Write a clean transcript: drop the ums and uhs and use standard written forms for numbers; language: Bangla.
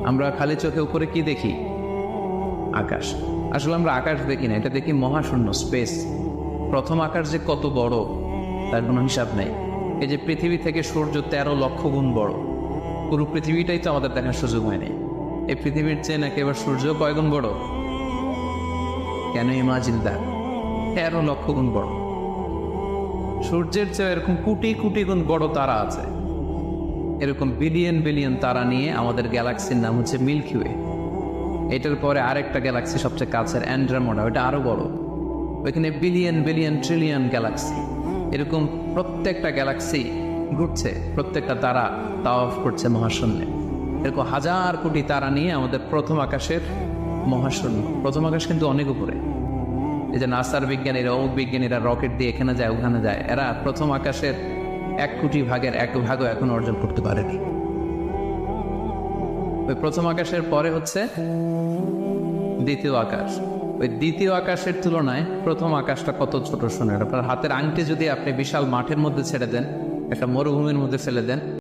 আমরা খালি চোখে উপরে কি দেখি? আকাশ। আসলে আমরা আকাশ দেখি না, এটা দেখি মহাশূন্য, স্পেস। প্রথম আকাশ যে কত বড় তার কোনো হিসাব নেই। এই যে পৃথিবী থেকে সূর্য 13 লক্ষ গুণ বড়, পুরো পৃথিবীটাই তো আমাদের দেখার সুযোগ হয়নি। এই পৃথিবীর চেয়ে নাকি এবার সূর্য কয় গুণ বড়? কেন ইমাজিন দ্যাট? 13 লক্ষ গুণ বড়। সূর্যের চেয়ে এরকম কোটি কোটি গুণ বড় তারা আছে। এরকম বিলিয়ন বিলিয়ন তারা নিয়ে আমাদের গ্যালাক্সির নাম হচ্ছে মিল্কি ওয়ে। এটার পরে আরেকটা গ্যালাক্সি সবচেয়ে কাছের অ্যান্ড্রোমেডা, ওটা আরো বড়। ওইখানে বিলিয়ন বিলিয়ন ট্রিলিয়ন গ্যালাক্সি। এরকম প্রত্যেকটা গ্যালাক্সি ঘুরছে, প্রত্যেকটা তারা তাওয়াফ করছে মহাশূন্যে। এরকম হাজার কোটি তারা নিয়ে আমাদের প্রথম আকাশের মহাশূন্য। প্রথম আকাশ কিন্তু অনেক উপরে। এই যে নাসার বিজ্ঞানীরা, অমুক বিজ্ঞানীরা রকেট দিয়ে এখানে যায় ওখানে যায়, এরা প্রথম আকাশের 1 কোটি ভাগের 1 ভাগও এখন অর্জন করতে পারেনি। ওই প্রথম আকাশের পরে হচ্ছে দ্বিতীয় আকাশ। ওই দ্বিতীয় আকাশের তুলনায় প্রথম আকাশটা কত ছোট শোনেন। আপনার হাতের আংটি যদি আপনি বিশাল মাঠের মধ্যে ছেড়ে দেন, একটা মরুভূমির মধ্যে ফেলে দেন,